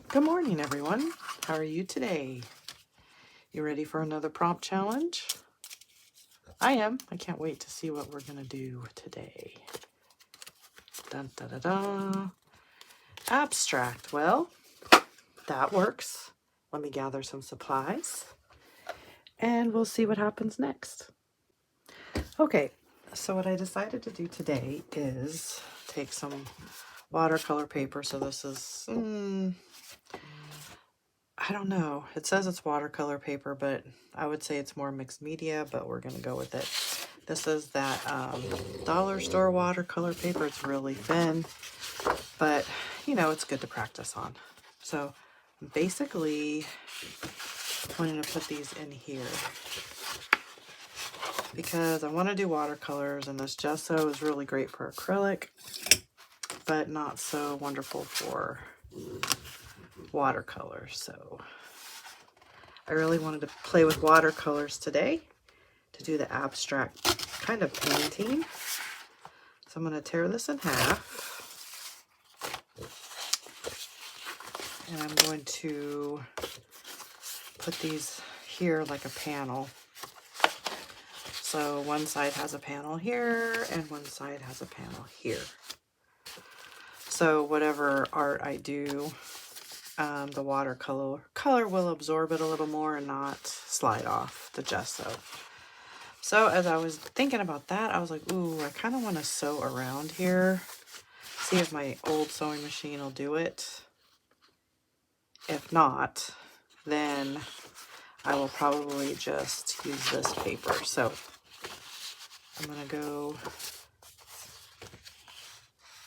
Good morning, everyone. How are you today? You ready for another prompt challenge? I am. I can't wait to see what we're going to do today. Dun, da, da, da. Abstract. Well, that works. Let me gather some supplies and we'll see what happens next. Okay, so what I decided to do today is take some watercolor paper. So this is, I don't know. It says it's watercolor paper, but I would say it's more mixed media, but we're going to go with it. This is that dollar store watercolor paper. It's really thin, but you know, it's good to practice on. So basically, I'm going to put these in here because I want to do watercolors, and this gesso is really great for acrylic, but not so wonderful for watercolors. So I really wanted to play with watercolors today to do the abstract kind of painting. So I'm going to tear this in half. And I'm going to put these here like a panel. So one side has a panel here and one side has a panel here. So whatever art I do, the watercolor will absorb it a little more and not slide off the gesso. So as I was thinking about that, I was like, ooh, I kind of want to sew around here. See if my old sewing machine will do it. If not, then I will probably just use this paper. So I'm going to go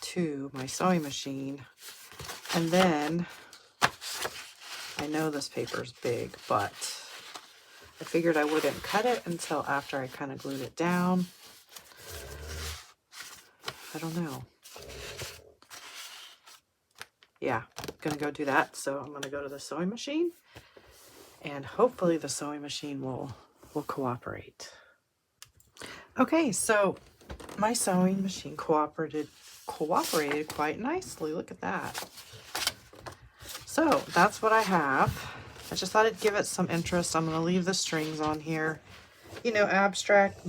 to my sewing machine, and then I know this paper is big, but I figured I wouldn't cut it until after I kind of glued it down. I don't know. Yeah, I'm going to go do that. So I'm going to go to the sewing machine, and hopefully the sewing machine will cooperate. Okay, so my sewing machine cooperated quite nicely. Look at that. So that's what I have. I just thought I'd give it some interest. I'm going to leave the strings on here. You know, abstract,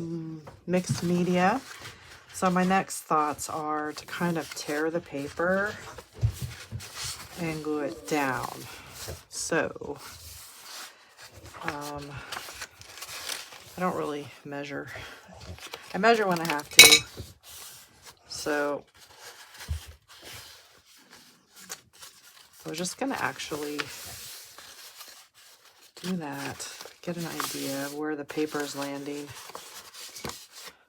mixed media. So my next thoughts are to kind of tear the paper and glue it down. So I don't really measure. I measure when I have to. So I was just going to actually do that, get an idea of where the paper is landing,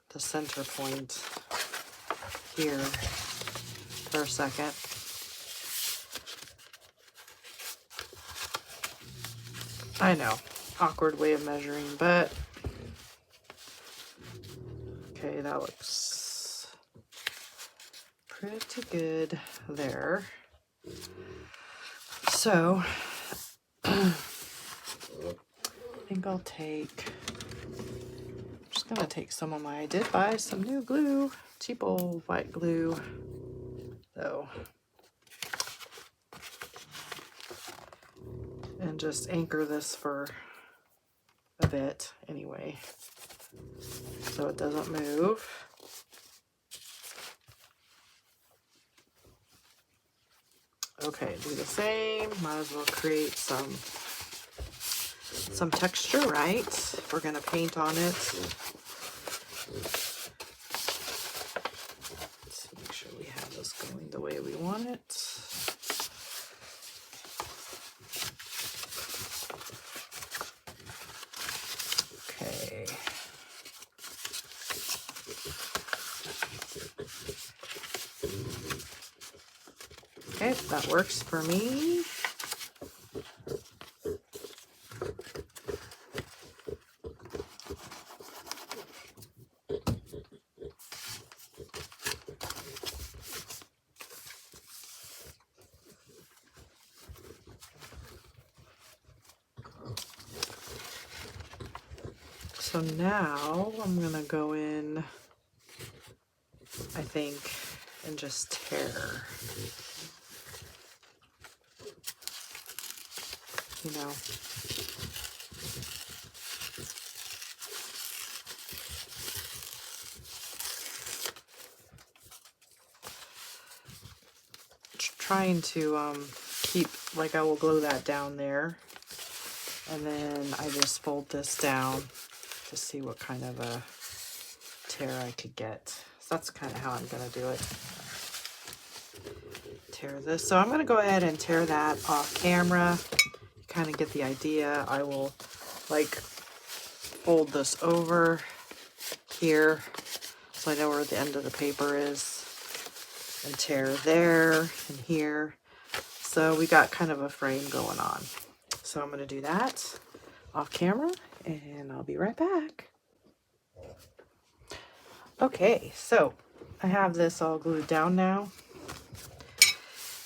the center point here for a second. I know, awkward way of measuring, but okay, that looks pretty good there. So I think I'll take, I'm just gonna take some of I did buy some new glue, cheap old white glue, though, and just anchor this for a bit anyway, so it doesn't move. Okay, do the same. Might as well create some texture, right? We're gonna paint on it. Let's make sure we have this going the way we want it. Okay. Okay, that works for me. So now I'm gonna go in, I think, and just tear. you know. Trying to keep, like, I will glue that down there, and then I just fold this down to see what kind of a tear I could get. So that's kind of how I'm going to do it. Tear this. So I'm going to go ahead and tear that off camera. You kind of get the idea. I will, like, fold this over here so I know where the end of the paper is, and tear there and here. So we got kind of a frame going on. So I'm going to do that off camera, and I'll be right back. Okay, so I have this all glued down now,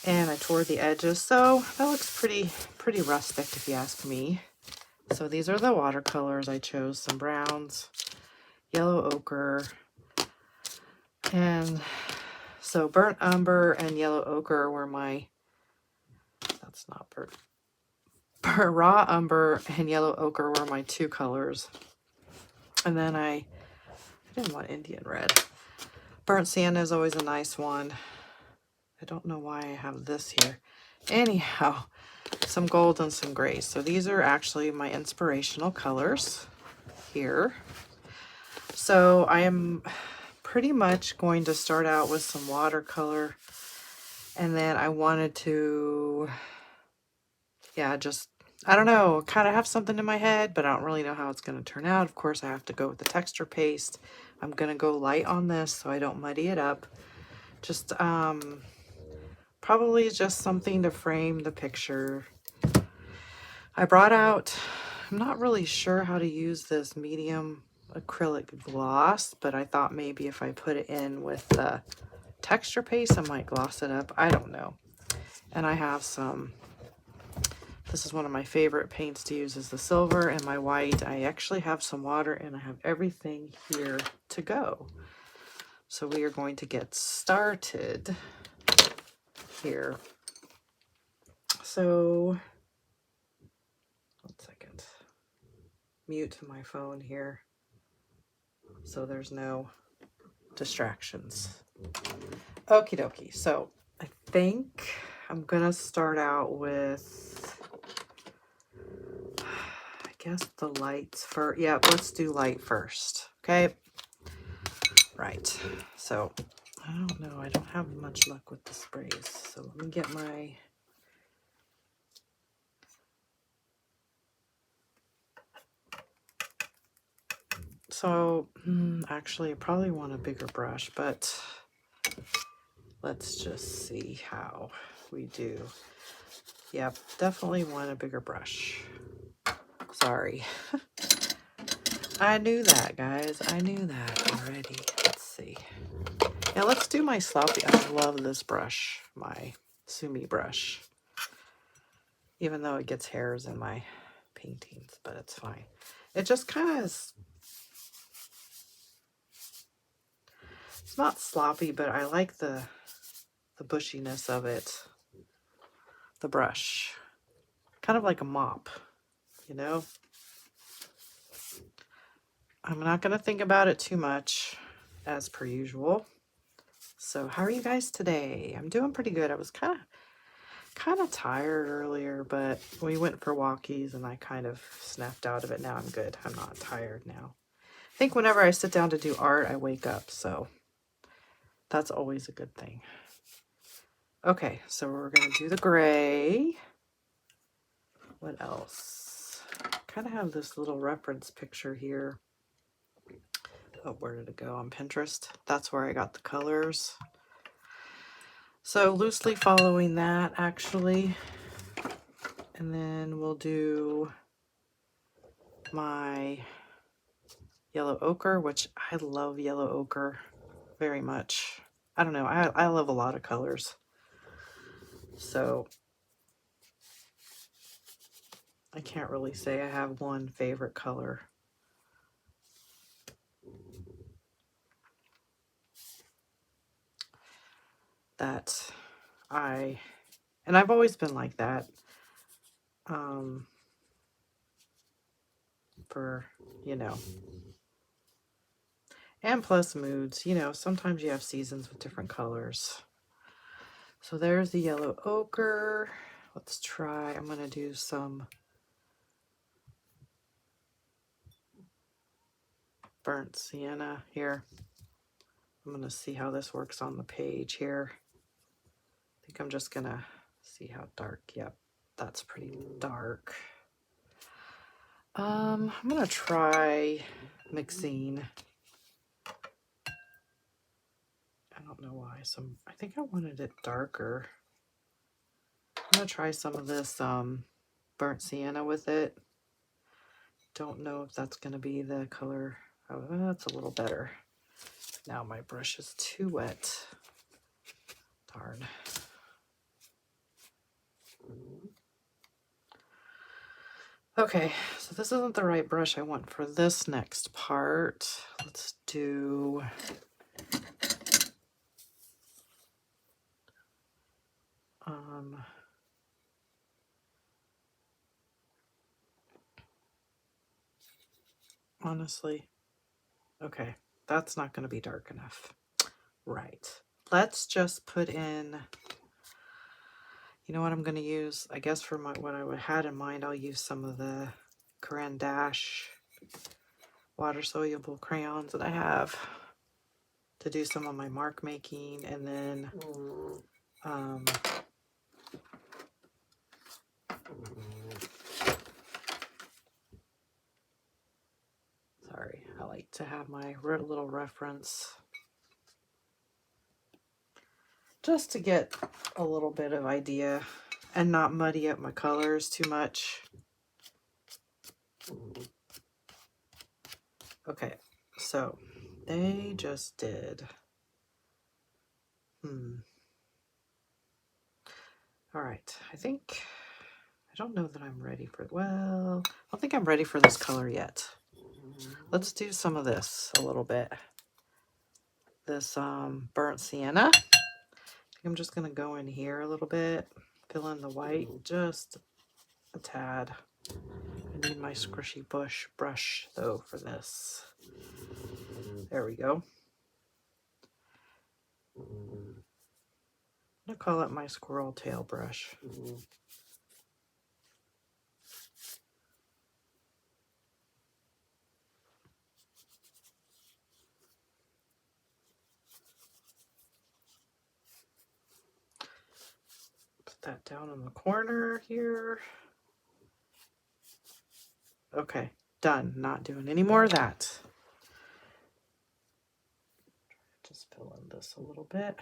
and I tore the edges, so that looks pretty rustic if you ask me. So these are the watercolors I chose: some browns, yellow ochre, and so burnt umber and yellow ochre were my, that's not burnt, raw umber and yellow ochre were my two colors. And then I didn't want Indian red. Burnt sienna is always a nice one. I don't know why I have this here. Anyhow, some gold and some grays. So these are actually my inspirational colors here. So I am pretty much going to start out with some watercolor, and then I wanted to, yeah, just, I don't know, kind of have something in my head, but I don't really know how it's going to turn out. Of course, I have to go with the texture paste. I'm going to go light on this so I don't muddy it up. Just probably just something to frame the picture. I brought out, I'm not really sure how to use this medium acrylic gloss, but I thought maybe if I put it in with the texture paste, I might gloss it up. I don't know. And I have some, this is one of my favorite paints to use, is the silver and my white. I actually have some water, and I have everything here to go. So we are going to get started here. So, 1 second. Mute my phone here so there's no distractions. Okie dokie. So I think I'm gonna start out with, I guess, the lights first. Yeah, let's do light first. Okay. Right. So I don't know. I don't have much luck with the sprays. So let me get my, so actually I probably want a bigger brush, but let's just see how we do. Yep, definitely want a bigger brush. Sorry. I knew that, guys. I knew that already. Let's see. Now let's do my sloppy. I love this brush, my Sumi brush. Even though it gets hairs in my paintings, but it's fine. It just kind of is, it's not sloppy, but I like the bushiness of it. The brush. Kind of like a mop, you know? I'm not going to think about it too much, as per usual. So how are you guys today? I'm doing pretty good. I was kind of tired earlier, but we went for walkies and I kind of snapped out of it. Now I'm good. I'm not tired now. I think whenever I sit down to do art, I wake up, so that's always a good thing. Okay, so we're going to do the gray. What else? Kind of have this little reference picture here. Oh, where did it go? On Pinterest. That's where I got the colors. So loosely following that, actually. And then we'll do my yellow ochre, which I love yellow ochre very much. I don't know. I love a lot of colors. So I can't really say I have one favorite color. And I've always been like that. for, you know, and plus moods, you know, sometimes you have seasons with different colors. So there's the yellow ochre. Let's try, I'm going to do some burnt sienna here. I'm going to see how this works on the page here. I think I'm just going to see how dark. Yep, that's pretty dark. I'm going to try mixing. I don't know why. I think I wanted it darker. I'm going to try some of this burnt sienna with it. Don't know if that's going to be the color. Oh, that's a little better. Now my brush is too wet. Darn. Okay, so this isn't the right brush I want for this next part. Let's do... honestly, okay, that's not going to be dark enough. Right. Let's just put in... You know what I'm going to use? I guess for what I had in mind, I'll use some of the Dash water-soluble crayons that I have to do some of my mark making, and then sorry, I like to have my little reference just to get a little bit of idea and not muddy up my colors too much. Okay, so they just did. All right, I don't know that I'm ready for, well, I don't think I'm ready for this color yet. Let's do some of this a little bit. This burnt sienna. I think I'm just gonna go in here a little bit, fill in the white just a tad. I need my squishy brush though for this. There we go. I'm gonna call it my squirrel tail brush. Put that down in the corner here. Okay, done. Not doing any more of that. Just fill in this a little bit.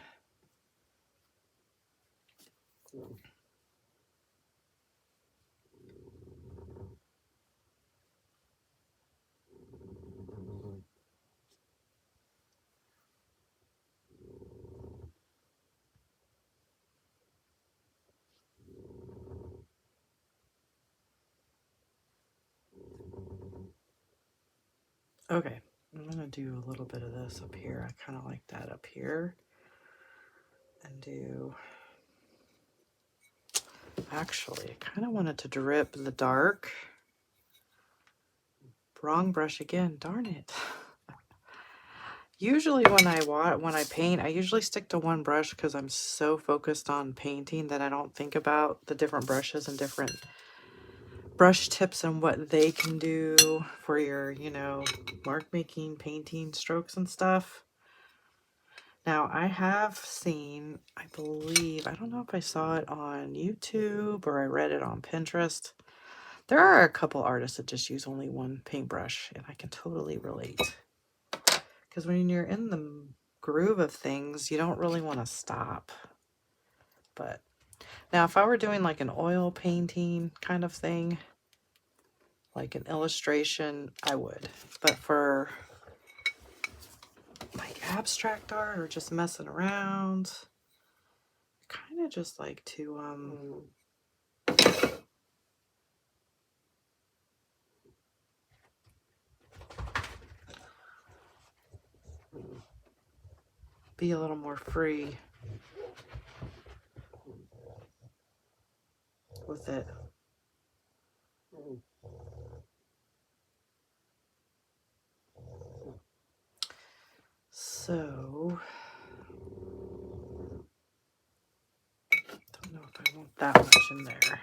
Okay, I'm gonna do a little bit of this up here. I kind of like that up here. And do, actually, I kind of wanted to drip the dark. Wrong brush again, darn it. Usually when I paint, I usually stick to one brush because I'm so focused on painting that I don't think about the different brushes and different brush tips and what they can do for your, you know, mark making, painting, strokes and stuff. Now I have seen, I believe, I don't know if I saw it on YouTube or I read it on Pinterest. There are a couple artists that just use only one paintbrush, and I can totally relate. Because when you're in the groove of things, you don't really want to stop. But now if I were doing like an oil painting kind of thing, like an illustration, I would. But for like abstract art or just messing around, I kind of just like to be a little more free with it. So, don't know if I want that much in there.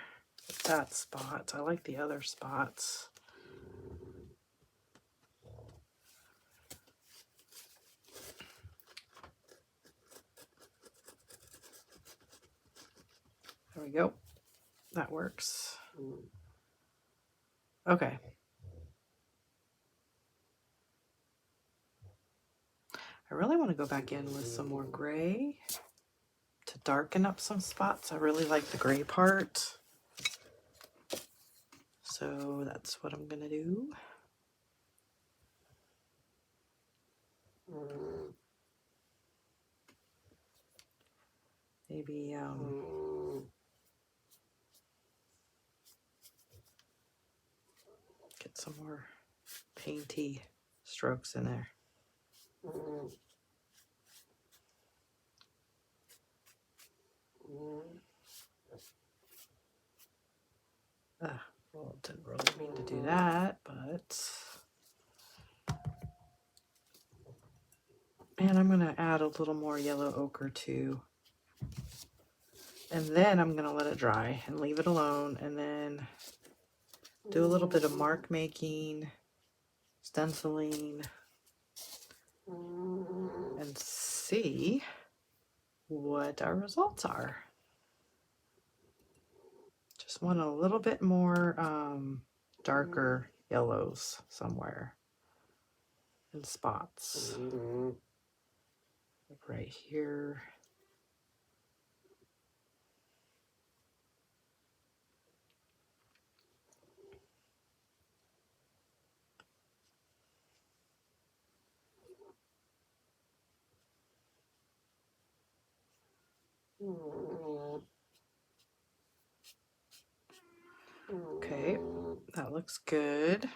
That spot. I like the other spots. There we go. That works. Okay. I really want to go back in with some more gray to darken up some spots. I really like the gray part. So that's what I'm going to do. Maybe get some more painty strokes in there. Well, didn't really mean to do that, but... And I'm going to add a little more yellow ochre too. And then I'm going to let it dry and leave it alone, and then do a little bit of mark making, stenciling, and see what our results are. Just want a little bit more darker yellows somewhere in spots. Like right here. Okay, that looks good.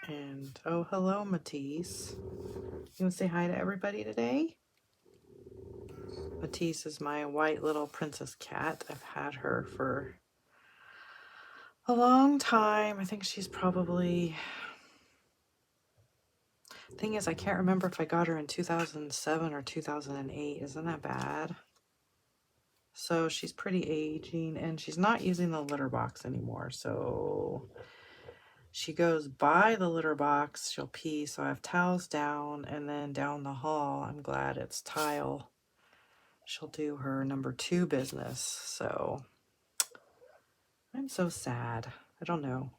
And oh, hello, Matisse. You want to say hi to everybody today? Matisse is my white little princess cat. I've had her for a long time. I think she's probably... Thing is, I can't remember if I got her in 2007 or 2008. Isn't that bad? So she's pretty aging, and she's not using the litter box anymore. So she goes by the litter box. She'll pee. So I have towels down, and then down the hall, I'm glad it's tile. She'll do her number 2 business. So I'm so sad. I don't know.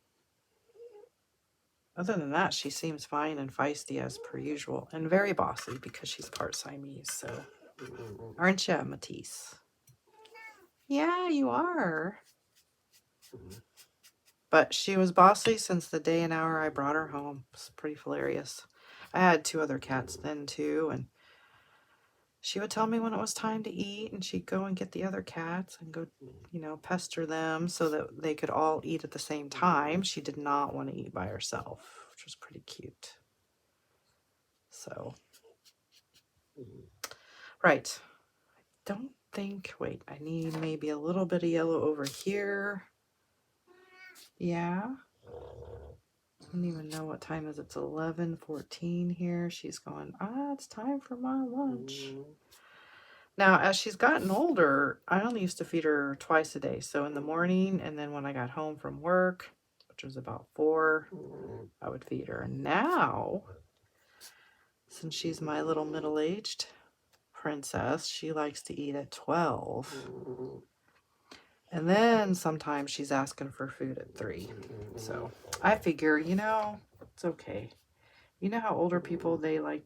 Other than that, she seems fine and feisty as per usual, and very bossy because she's part Siamese. So, aren't you, Matisse? Yeah, you are. But she was bossy since the day and hour I brought her home. It's pretty hilarious. I had 2 other cats then too, and she would tell me when it was time to eat, and she'd go and get the other cats and go, you know, pester them so that they could all eat at the same time. She did not want to eat by herself, which was pretty cute. So, right. Don't think, wait, I need maybe a little bit of yellow over here. Yeah. I don't even know what time is it. It's 11:14 here. She's going, it's time for my lunch. Now, as she's gotten older, I only used to feed her twice a day. So in the morning, and then when I got home from work, which was about 4, I would feed her. And now, since she's my little middle-aged princess, she likes to eat at 12. And then sometimes she's asking for food at 3. So I figure, you know, it's okay. You know how older people, they like,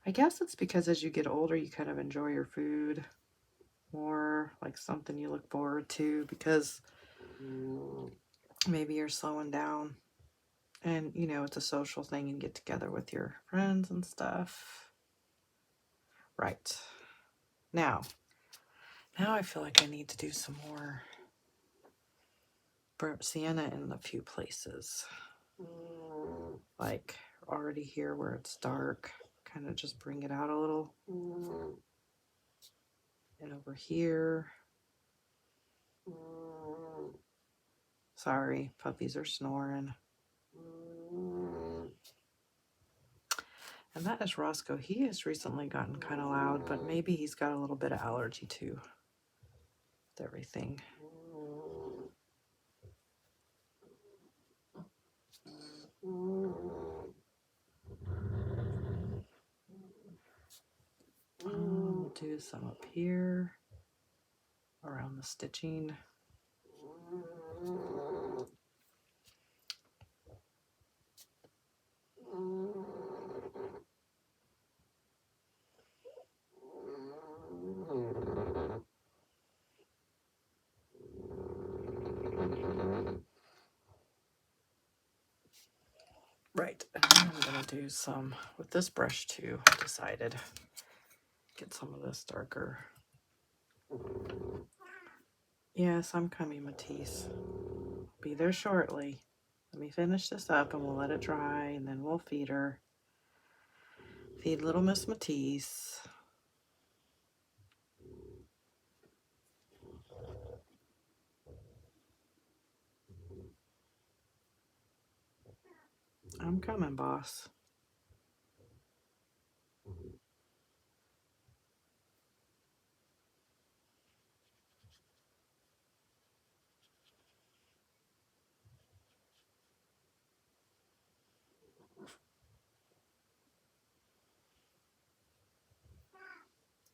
I guess it's because as you get older, you kind of enjoy your food more, like something you look forward to, because maybe you're slowing down and, you know, it's a social thing and get together with your friends and stuff. Right. Now I feel like I need to do some more burnt sienna in a few places. Like already here where it's dark, kind of just bring it out a little. And over here. Sorry, puppies are snoring. And that is Roscoe. He has recently gotten kind of loud, but maybe he's got a little bit of allergy too with everything. We'll do some up here around the stitching. Right, and then I'm gonna do some with this brush too. I decided get some of this darker. Yes, I'm coming, Matisse. Be there shortly. Let me finish this up and we'll let it dry and then we'll feed her. Feed little Miss Matisse. I'm coming, boss.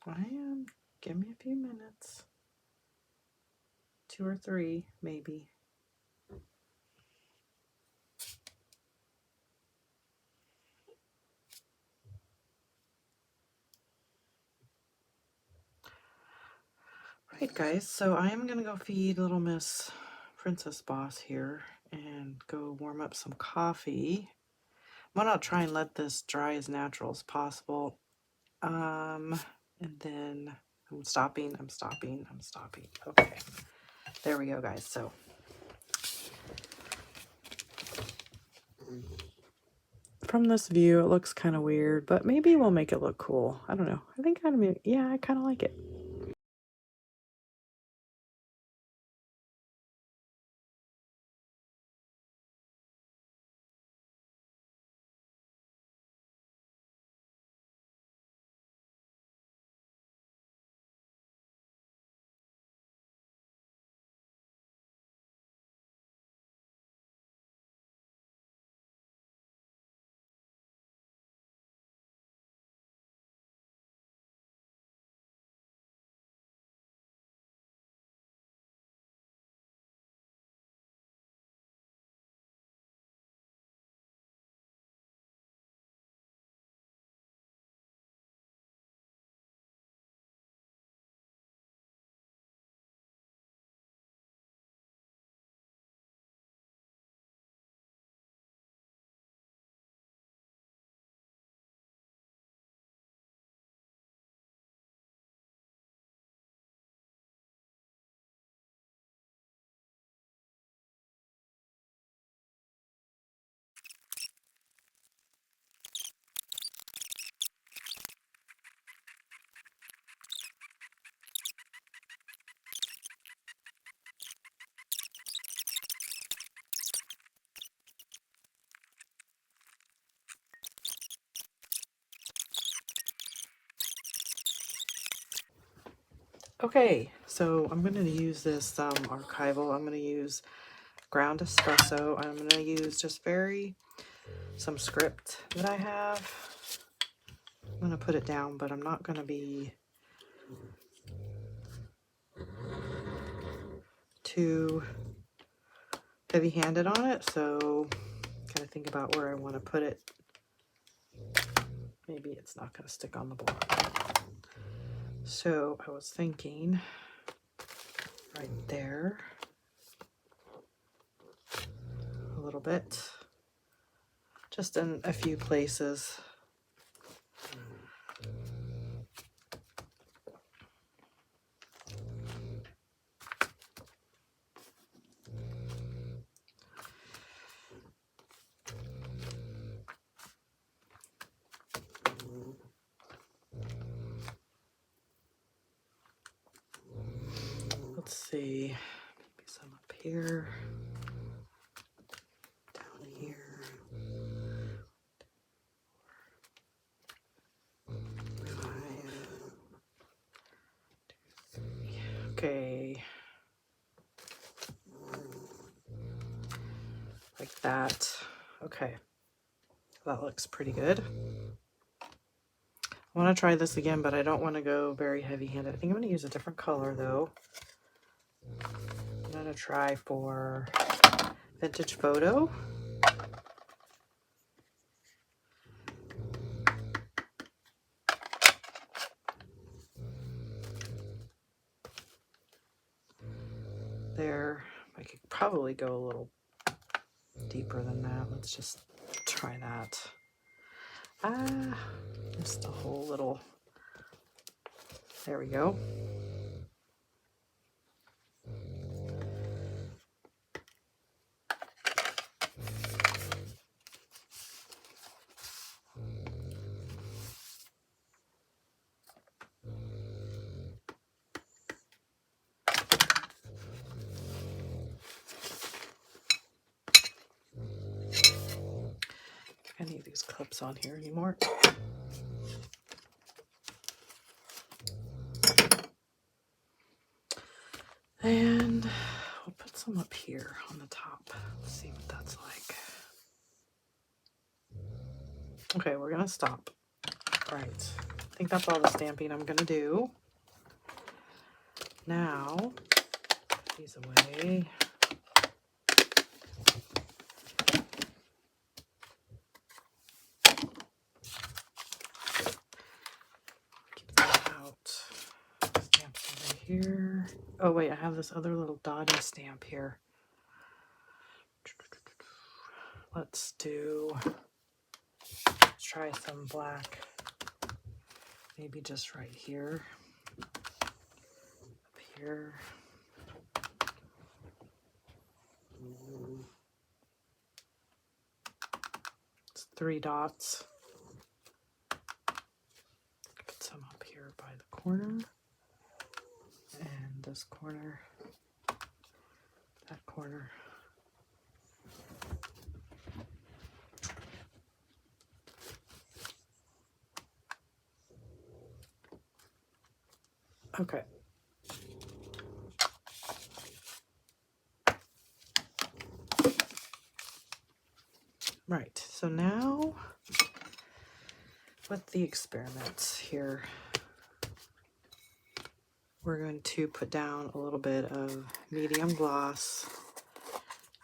I am. Give me a few minutes. 2 or 3, maybe. Right, guys, so I am going to go feed little Miss Princess Boss here and go warm up some coffee. I'm going to try and let this dry as natural as possible. And then I'm stopping. Okay, there we go, guys. So from this view, it looks kind of weird, but maybe we'll make it look cool. I don't know. I think yeah, I kind of like it. Okay, so I'm going to use this archival. I'm going to use ground espresso. I'm going to use just some script that I have. I'm going to put it down, but I'm not going to be too heavy-handed on it, so gotta think about where I want to put it. Maybe it's not going to stick on the block. So I was thinking right there, a little bit, just in a few places. Let's see, maybe some up here, down here. Okay. Like that. Okay. That looks pretty good. I want to try this again, but I don't want to go very heavy-handed. I think I'm going to use a different color, though. I'm going to try for Vintage Photo. There. I could probably go a little deeper than that. Let's just try that. Just a whole little. There we go. I need these clips on here anymore. And we'll put some up here on the top. Let's see what that's like. Okay, we're gonna stop. All right, I think that's all the stamping I'm gonna do. Now, put these away. Keep that out. Stamps over here. Oh wait, I have this other little dotty stamp here. Let's try some black. Maybe just right here. Up here. It's 3 dots. Put some up here by the corner. And this corner. That corner. Okay. Right, so now with the experiments here, we're going to put down a little bit of medium gloss.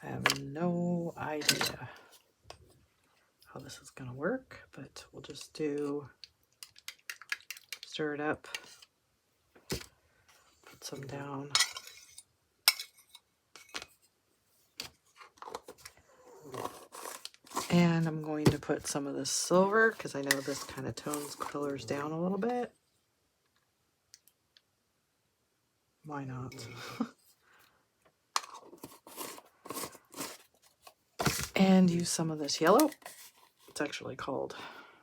I have no idea how this is going to work, but we'll just stir it up, put some down. And I'm going to put some of this silver because I know this kind of tones colors down a little bit. Why not? And use some of this yellow. It's actually called,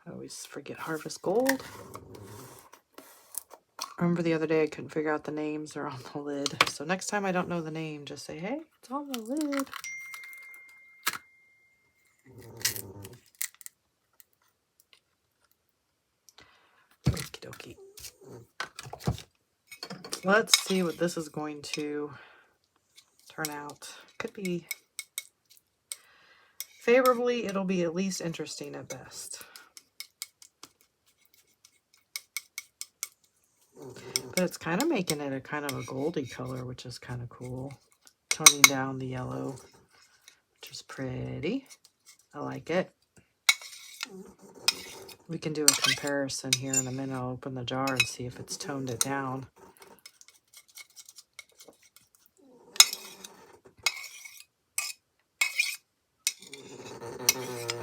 I always forget, Harvest Gold. Remember the other day I couldn't figure out the names. They're on the lid. So next time I don't know the name, just say, hey, it's on the lid. Okie dokie. Let's see what this is going to turn out. Could be favorably, it'll be at least interesting at best. But it's kind of making it a kind of a goldy color, which is kind of cool. Toning down the yellow, which is pretty. I like it. We can do a comparison here in a minute. I'll open the jar and see if it's toned it down.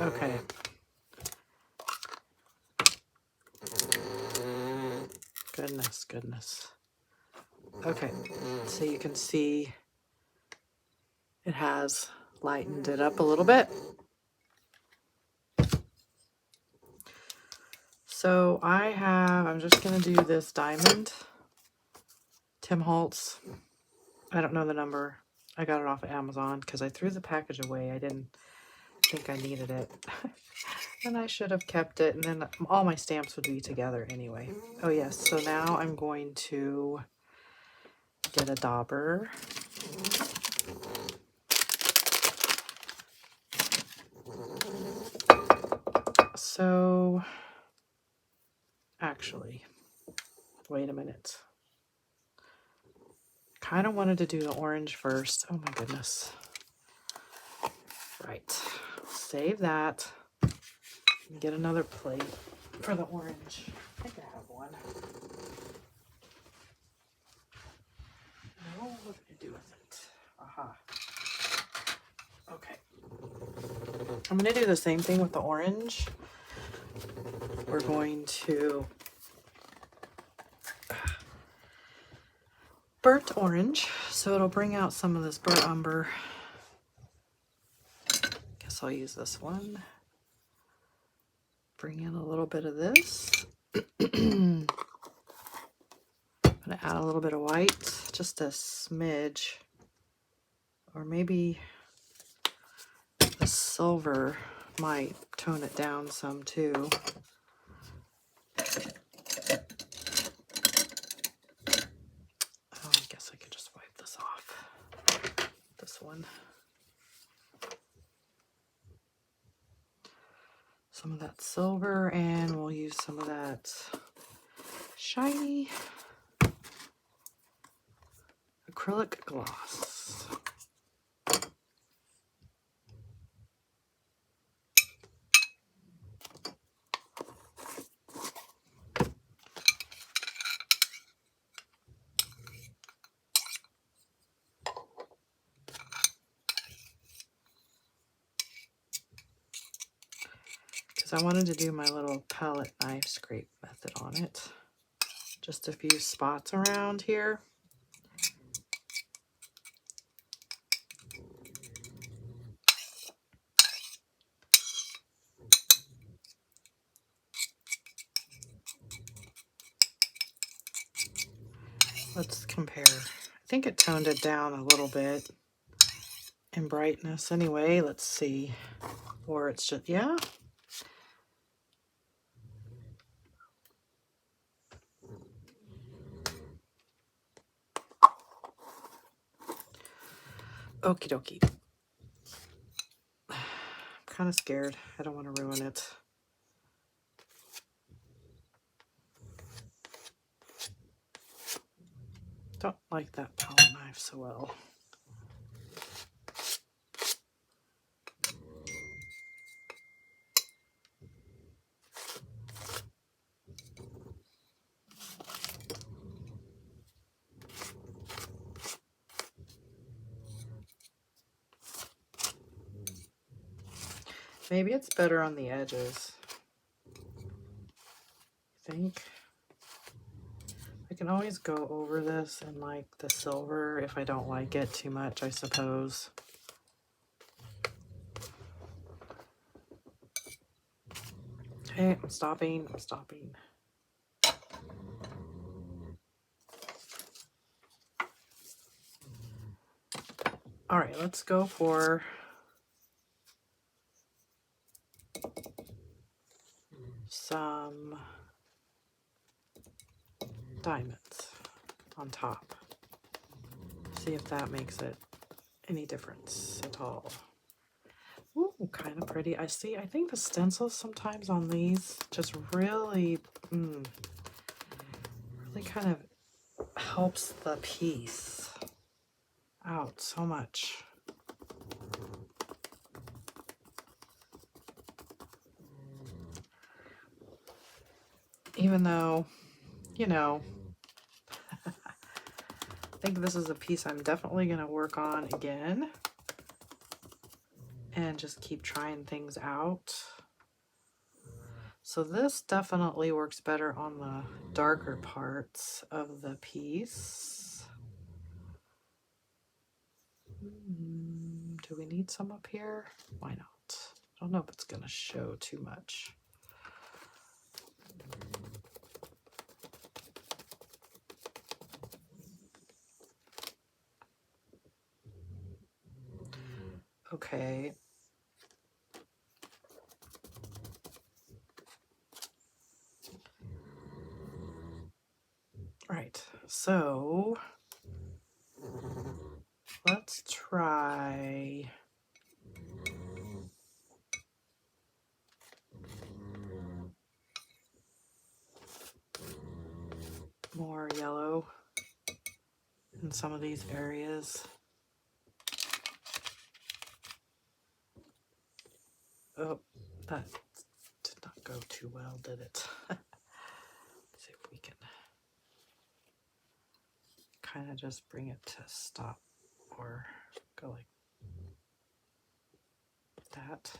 Okay. Goodness, goodness. Okay, so you can see it has lightened it up a little bit. So I'm just going to do this diamond. Tim Holtz. I don't know the number. I got it off of Amazon because I threw the package away. I didn't think I needed it. And I should have kept it. And then all my stamps would be together anyway. Oh yes, so now I'm going to get a dauber. So, actually, wait a minute. Kind of wanted to do the orange first. Oh my goodness. Right. Save that. Get another plate for the orange. I think I have one. No, what did I do with it? Aha. Okay. I'm going to do the same thing with the orange. We're going to burnt orange, so it'll bring out some of this burnt umber. Guess I'll use this one. Bring in a little bit of this. I'm going to add a little bit of white, just a smidge, or maybe the silver might tone it down some too. Oh, I guess I could just wipe this off. This one. Some of that silver, and we'll use some of that shiny acrylic gloss. Because I wanted to do my little palette knife scrape method on it. Just a few spots around here. Let's compare. I think it toned it down a little bit in brightness anyway. Let's see. Or it's just, yeah. Okie dokie. I'm kind of scared. I don't want to ruin it. Don't like that palette knife so well. Maybe it's better on the edges. I think. I can always go over this in like the silver if I don't like it too much, I suppose. Okay, I'm stopping. All right, let's go for some diamonds on top. See if that makes it any difference at all. Ooh, kind of pretty. I think the stencils sometimes on these just really, really kind of helps the piece out so much. Even though, you know, I think this is a piece I'm definitely going to work on again and just keep trying things out. So this definitely works better on the darker parts of the piece. Do we need some up here? Why not? I don't know if it's going to show too much. Okay. Right. So let's try more yellow in some of these areas. Oh, that did not go too well, did it? Let's see if we can kind of just bring it to a stop or go like that.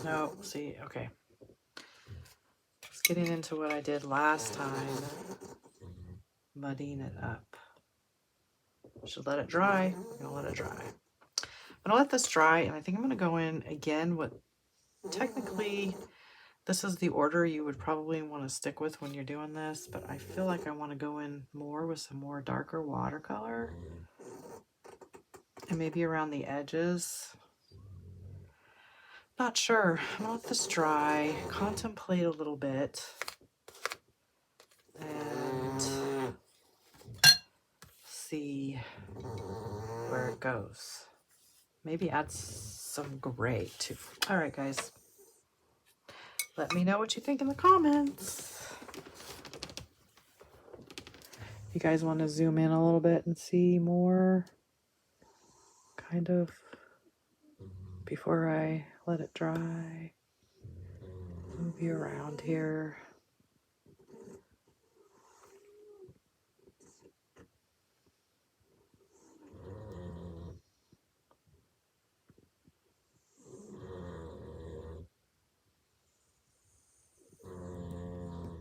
No, see, okay. It's getting into what I did last time, muddying it up. Should let it dry. I'm gonna let it dry. I'm gonna let this dry, and I think I'm gonna go in again with, technically, this is the order you would probably want to stick with when you're doing this, but I feel like I want to go in more with some more darker watercolor. And maybe around the edges. Not sure. I'm gonna let this dry, contemplate a little bit, and see where it goes. Maybe add some gray too. All right, guys. Let me know what you think in the comments. You guys want to zoom in a little bit and see more, kind of, before I let it dry. Move you around here.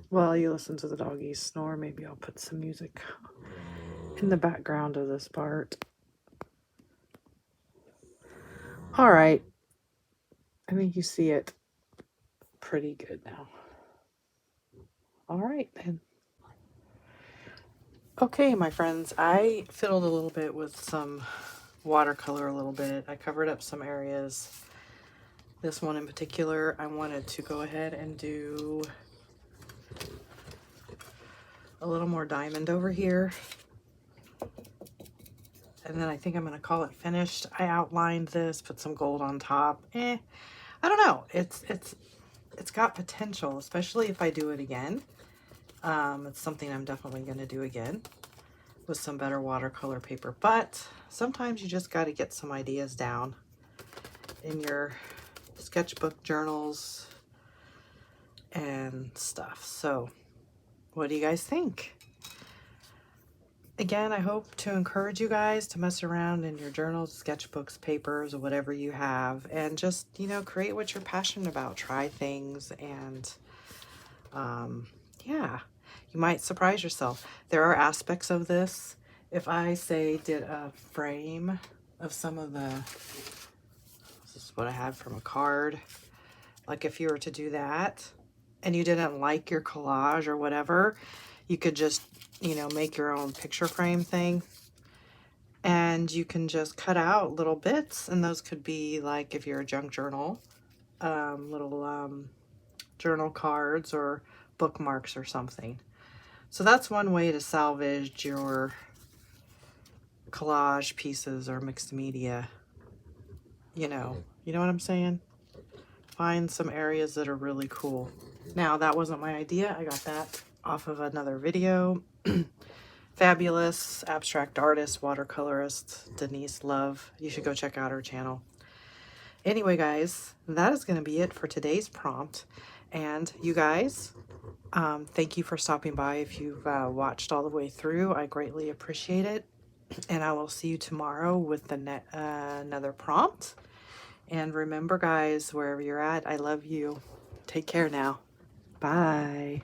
While you listen to the doggies snore, maybe I'll put some music in the background of this part. All right. I think you see it pretty good now. All right, then. Okay, my friends, I fiddled a little bit with some watercolor a little bit. I covered up some areas. This one in particular, I wanted to go ahead and do a little more diamond over here. And then I think I'm going to call it finished. I outlined this, put some gold on top. I don't know. It's got potential, especially if I do it again. It's something I'm definitely going to do again with some better watercolor paper. But sometimes you just got to get some ideas down in your sketchbook journals and stuff. So what do you guys think? Again, I hope to encourage you guys to mess around in your journals, sketchbooks, papers, or whatever you have, and just, you know, create what you're passionate about. Try things, and yeah, you might surprise yourself. There are aspects of this. If I say did a frame of some of the, this is what I had from a card, like if you were to do that and you didn't like your collage or whatever, you could just, you know, make your own picture frame thing, and you can just cut out little bits, and those could be like, if you're a junk journal, little journal cards or bookmarks or something. So that's one way to salvage your collage pieces or mixed media. You know what I'm saying? Find some areas that are really cool. Now, that wasn't my idea. I got that off of another video. Fabulous abstract artist, watercolorist, Denise Love. You should go check out her channel. Anyway, guys, that is going to be it for today's prompt. And you guys, thank you for stopping by. If you've watched all the way through, I greatly appreciate it. And I will see you tomorrow with the another prompt. And remember, guys, wherever you're at, I love you. Take care now. Bye.